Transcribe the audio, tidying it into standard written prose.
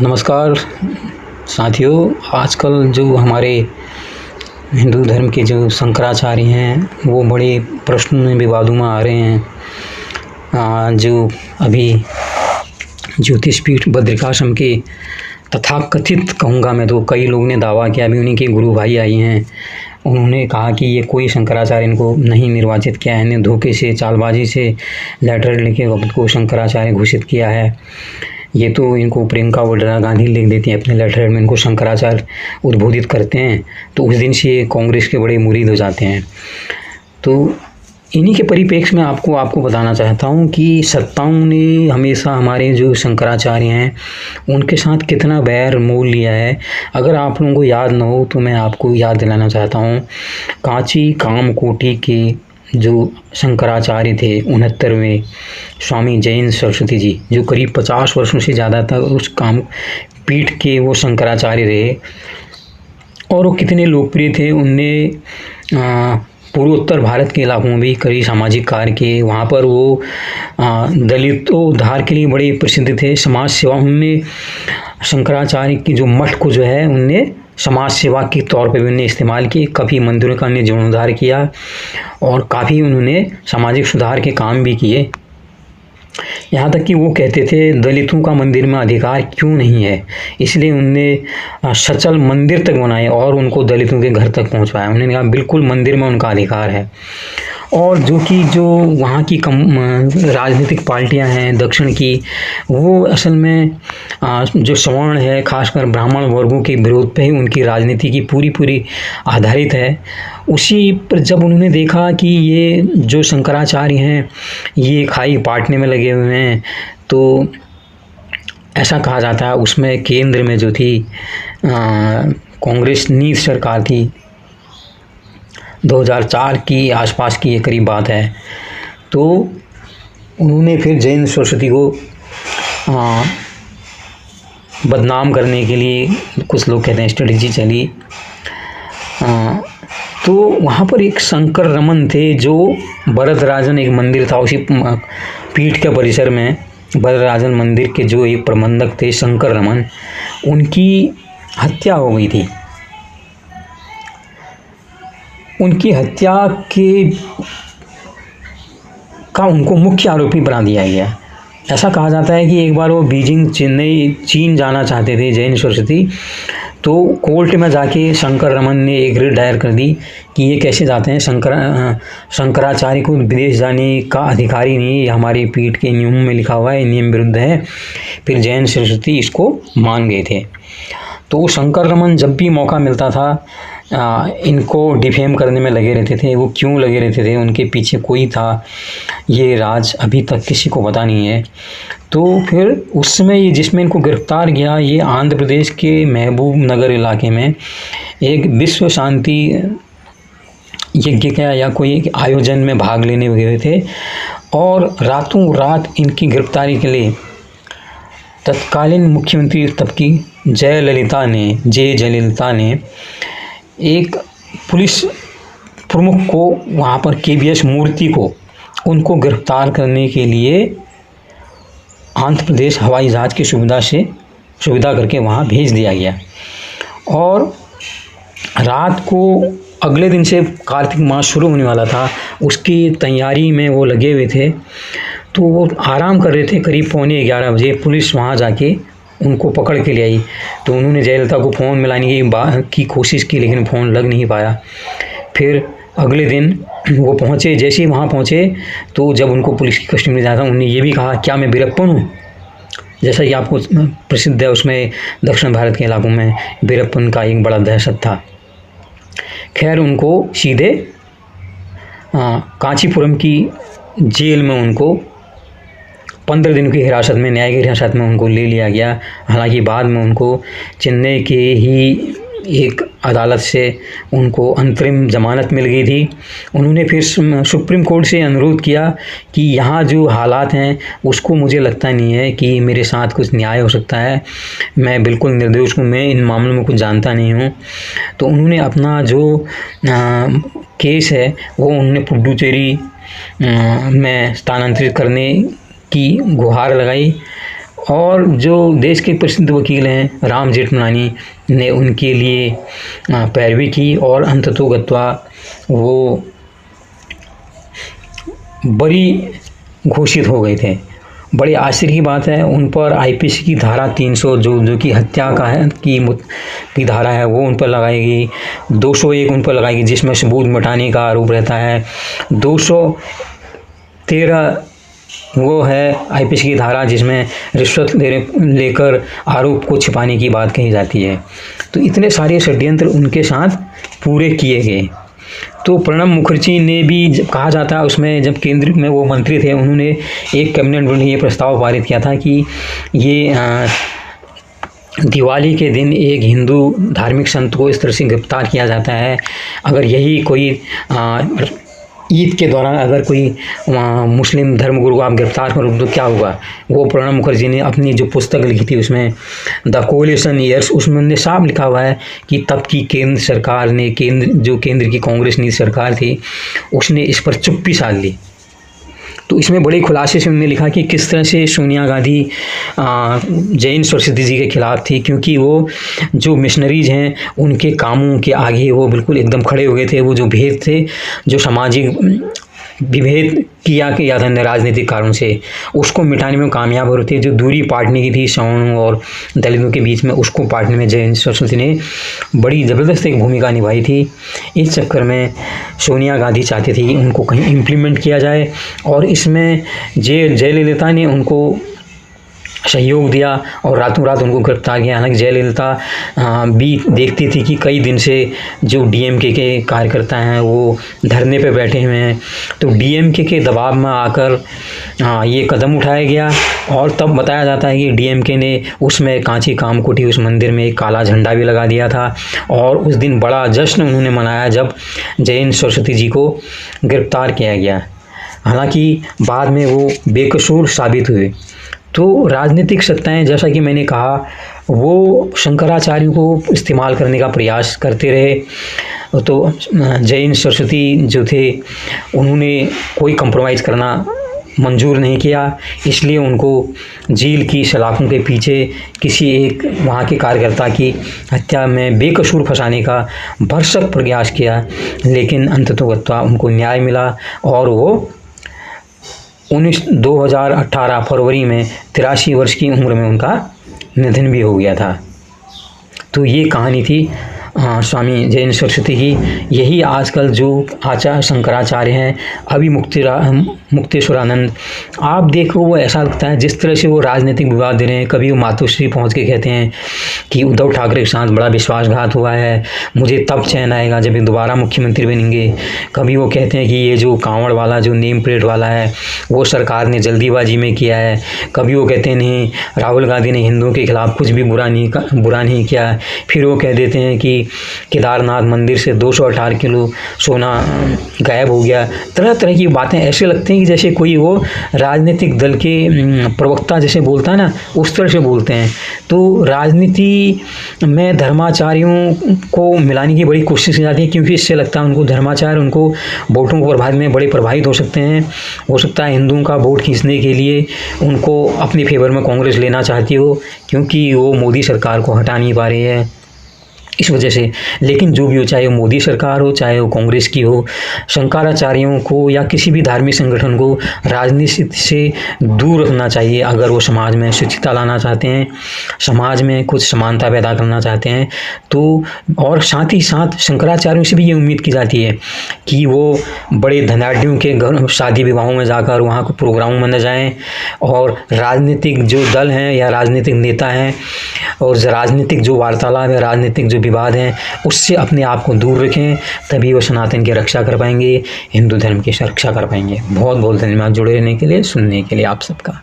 नमस्कार साथियों। आजकल जो हमारे हिंदू धर्म के जो शंकराचार्य हैं वो बड़े प्रश्न में विवादों में आ रहे हैं। जो अभी ज्योतिष पीठ बद्रिकाश्रम के तथाकथित कहूँगा मैं तो कई लोगों ने दावा किया, अभी उन्हीं के गुरु भाई आई हैं, उन्होंने कहा कि ये कोई शंकराचार्य इनको नहीं निर्वाचित किया है, इन्हें धोखे से चालबाजी से लेटर लिखे वक्त को शंकराचार्य घोषित किया है। ये तो इनको प्रियंका वड्रा गांधी लिख देती हैं अपने लेटर में, इनको शंकराचार्य उद्बोधित करते हैं तो उस दिन से ये कांग्रेस के बड़े मुरीद हो जाते हैं। तो इन्हीं के परिप्रेक्ष्य में आपको बताना चाहता हूँ कि सत्ताओं ने हमेशा हमारे जो शंकराचार्य हैं उनके साथ कितना बैर मोल लिया है। अगर आप लोगों को याद न हो तो मैं आपको याद दिलाना चाहता हूँ, कांची कामकोटि के जो शंकराचार्य थे 69वें स्वामी जयेंद्र सरस्वती जी, जो करीब 50 वर्षों से ज़्यादा तक उस काम पीठ के वो शंकराचार्य रहे और वो कितने लोकप्रिय थे। उनने पूर्वोत्तर भारत के इलाकों में भी कई सामाजिक कार्य किए। वहाँ पर वो दलितों उद्धार के लिए बड़े प्रसिद्ध थे। समाज सेवा उनने शंकराचार्य की जो मठ को जो है उनने समाज सेवा के तौर पे भी उन्होंने इस्तेमाल किए। काफ़ी मंदिरों का उन्होंने जीर्णोद्धार किया और काफ़ी उन्होंने सामाजिक सुधार के काम भी किए। यहाँ तक कि वो कहते थे दलितों का मंदिर में अधिकार क्यों नहीं है, इसलिए उनने सचल मंदिर तक बनाए और उनको दलितों के घर तक पहुँचवाया। उन्होंने कहा बिल्कुल मंदिर में उनका अधिकार है। और जो वहाँ की राजनीतिक पार्टियां हैं दक्षिण की, वो असल में जो सवर्ण है खासकर ब्राह्मण वर्गों के विरोध पे ही उनकी राजनीति की पूरी आधारित है। उसी पर जब उन्होंने देखा कि ये जो शंकराचार्य हैं ये खाई पाटने में लगे हुए हैं, तो ऐसा कहा जाता है उसमें केंद्र में जो थी कांग्रेस नीत सरकार थी, 2004 की आसपास की ये करीब बात है। तो उन्होंने फिर जयेंद्र सरस्वती को बदनाम करने के लिए कुछ लोग कहते हैं स्ट्रेटजी चली। तो वहाँ पर एक शंकर रमन थे, जो वरदराजन एक मंदिर था उसी पीठ के परिसर में, वरदराजन मंदिर के जो एक प्रबंधक थे शंकर रमन, उनकी हत्या हो गई थी। उनकी हत्या का उनको मुख्य आरोपी बना दिया गया। ऐसा कहा जाता है कि एक बार वो बीजिंग चीन जाना चाहते थे जयेंद्र सरस्वती, तो कोर्ट में जाके शंकर रमन ने एक रिट दायर कर दी कि ये कैसे जाते हैं, शंकराचार्य को विदेश जाने का अधिकार ही नहीं, ये हमारे पीठ के नियम में लिखा हुआ है, नियम विरुद्ध है। फिर जयेंद्र सरस्वती इसको मान गए थे। तो शंकर रमन जब भी मौका मिलता था इनको डिफेम करने में लगे रहते थे। वो क्यों लगे रहते थे, उनके पीछे कोई था, ये राज अभी तक किसी को पता नहीं है। तो फिर उस समय ये जिसमें इनको गिरफ्तार किया, ये आंध्र प्रदेश के महबूब नगर इलाके में एक विश्व शांति यज्ञ का या कोई एक आयोजन में भाग लेने गए थे और रातों रात इनकी गिरफ्तारी के लिए तत्कालीन मुख्यमंत्री तब की जयललिता ने एक पुलिस प्रमुख को वहाँ पर केवीएस मूर्ति को उनको गिरफ्तार करने के लिए आंध्र प्रदेश हवाई जहाज़ की सुविधा करके वहाँ भेज दिया गया। और रात को अगले दिन से कार्तिक मास शुरू होने वाला था, उसकी तैयारी में वो लगे हुए थे। तो वो आराम कर रहे थे, करीब 11:15 बजे पुलिस वहाँ जाके उनको पकड़ के ले आई। तो उन्होंने जयललिता को फ़ोन मिलाने की कोशिश की, लेकिन फ़ोन लग नहीं पाया। फिर अगले दिन वो पहुँचे, जैसे ही वहाँ पहुँचे तो जब उनको पुलिस की कस्टडी में जाता, उन्होंने ये भी कहा क्या मैं वीरप्पन हूँ, जैसा कि आपको प्रसिद्ध है उसमें दक्षिण भारत के इलाकों में वीरप्पन का एक बड़ा दहशत था। खैर उनको सीधे कांचीपुरम की जेल में उनको 15 दिन की हिरासत में, न्यायिक हिरासत में उनको ले लिया गया। हालांकि बाद में उनको चेन्नई के ही एक अदालत से उनको अंतरिम जमानत मिल गई थी। उन्होंने फिर सुप्रीम कोर्ट से अनुरोध किया कि यहाँ जो हालात हैं उसको मुझे लगता नहीं है कि मेरे साथ कुछ न्याय हो सकता है, मैं बिल्कुल निर्दोष हूँ, मैं इन मामलों में कुछ जानता नहीं हूँ। तो उन्होंने अपना जो केस है वो उन्होंने पुडुचेरी में स्थानांतरित करने की गुहार लगाई और जो देश के प्रसिद्ध वकील हैं राम जेठमलानी ने उनके लिए पैरवी की और अंततोगत्वा वो बरी घोषित हो गए थे। बड़ी आश्चर्य की बात है, उन पर आईपीसी की धारा 300 जो कि हत्या का है की धारा है वो उन पर लगाएगी। 201 उन पर लगाएगी जिसमें सबूत मिटाने का आरोप रहता है। 213 वो है आईपीसी की धारा जिसमें रिश्वत लेकर आरोप को छिपाने की बात कही जाती है। तो इतने सारे षड्यंत्र उनके साथ पूरे किए गए। तो प्रणब मुखर्जी ने भी कहा जाता है उसमें, जब केंद्र में वो मंत्री थे, उन्होंने एक कैबिनेट में ये प्रस्ताव पारित किया था कि ये दिवाली के दिन एक हिंदू धार्मिक संत को इस तरह से गिरफ्तार किया जाता है, अगर यही कोई ईद के दौरान अगर कोई मुस्लिम धर्मगुरु को आप गिरफ्तार करो तो क्या होगा। वो प्रणब मुखर्जी ने अपनी जो पुस्तक लिखी थी उसमें द कोलिशन ईयर्स, उसमें उन्होंने साफ लिखा हुआ है कि तब की केंद्र सरकार ने केंद्र की कांग्रेस नीति सरकार थी उसने इस पर चुप्पी साध ली। तो इसमें बड़े खुलासे से उन्होंने लिखा कि किस तरह से सोनिया गांधी जैन सरस्वती जी के खिलाफ थी, क्योंकि वो जो मिशनरीज हैं उनके कामों के आगे वो बिल्कुल एकदम खड़े हो गए थे। वो जो भेद थे, जो सामाजिक विभेद किया था राजनीतिक कारणों से, उसको मिटाने में कामयाब हो रही थी। जो दूरी पाटने की थी सवर्णों और दलितों के बीच में, उसको पाटने में जैन सरस्वती ने बड़ी ज़बरदस्त एक भूमिका निभाई थी। इस चक्कर में सोनिया गांधी चाहती थी कि उनको कहीं इम्प्लीमेंट किया जाए और इसमें जयललिता ने उनको सहयोग दिया और रातों रात उनको गिरफ्तार किया। हालांकि जयललिता भी देखती थी कि कई दिन से जो डीएमके के कार्यकर्ता हैं वो धरने पे बैठे हुए हैं, तो डीएमके के दबाव में आकर ये कदम उठाया गया। और तब बताया जाता है कि डीएमके ने उसमें कांची कामकोटी उस मंदिर में एक काला झंडा भी लगा दिया था और उस दिन बड़ा जश्न उन्होंने मनाया जब जैन सरस्वती जी को गिरफ्तार किया गया। हालांकि बाद में वो बेकसूर साबित हुए। तो राजनीतिक सत्ताएं, जैसा कि मैंने कहा, वो शंकराचार्यों को इस्तेमाल करने का प्रयास करते रहे। तो जैन सरस्वती जो थे उन्होंने कोई कंप्रोमाइज़ करना मंजूर नहीं किया, इसलिए उनको जेल की सलाखों के पीछे किसी एक वहाँ के कार्यकर्ता की हत्या में बेकसूर फंसाने का भरसक प्रयास किया, लेकिन अंततोगत्वा उनको न्याय मिला और वो 2018 फरवरी में 83 वर्ष की उम्र में उनका निधन भी हो गया था। तो ये कहानी थी स्वामी जैन सरस्वती की। यही आजकल जो आचार्य शंकराचार्य हैं, अभी मुक्तेश्वरानंद, आप देखो वो ऐसा लगता है जिस तरह से वो राजनीतिक विवाद दे रहे हैं। कभी वो मातोश्री पहुंच के कहते हैं कि उद्धव ठाकरे के साथ बड़ा विश्वासघात हुआ है, मुझे तब चैन आएगा जब ये दोबारा मुख्यमंत्री बनेंगे। कभी वो कहते हैं कि ये जो कांवड़ वाला जो नेम प्लेट वाला है वो सरकार ने जल्दीबाजी में किया है। कभी वो कहते हैं नहीं, राहुल गांधी ने हिंदुओं के खिलाफ कुछ भी बुरा नहीं किया। फिर वो कह देते हैं कि केदारनाथ मंदिर से 218 किलो सोना गायब हो गया। तरह तरह की बातें ऐसे लगती हैं कि जैसे कोई वो राजनीतिक दल के प्रवक्ता जैसे बोलता है ना, उस तरह से बोलते हैं। तो राजनीति में धर्माचार्यों को मिलाने की बड़ी कोशिश की जाती है, क्योंकि इससे लगता है उनको धर्माचार्य उनको वोटों को प्रभावित में बड़े प्रभावित हो सकते हैं। हो सकता है हिंदुओं का वोट खींचने के लिए उनको अपने फेवर में कांग्रेस लेना चाहती हो, क्योंकि वो मोदी सरकार को हटा नहीं पा रही है इस वजह से। लेकिन जो भी हो, चाहे वो मोदी सरकार हो चाहे वो कांग्रेस की हो, शंकराचार्यों को या किसी भी धार्मिक संगठन को राजनीति से दूर रखना चाहिए। अगर वो समाज में शिक्षिता लाना चाहते हैं, समाज में कुछ समानता पैदा करना चाहते हैं तो। और साथ ही साथ शंकराचार्यों से भी ये उम्मीद की जाती है कि वो बड़े धनाढ़ियों के घर शादी विवाहों में जाकर वहाँ को प्रोग्रामों में न जाएँ, और राजनीतिक जो दल हैं या राजनीतिक नेता हैं और राजनीतिक जो वार्तालाप है, राजनीतिक जो विवाद हैं, उससे अपने आप को दूर रखें, तभी वो सनातन की रक्षा कर पाएंगे, हिंदू धर्म की रक्षा कर पाएंगे। बहुत बहुत धन्यवाद जुड़े रहने के लिए, सुनने के लिए आप सबका।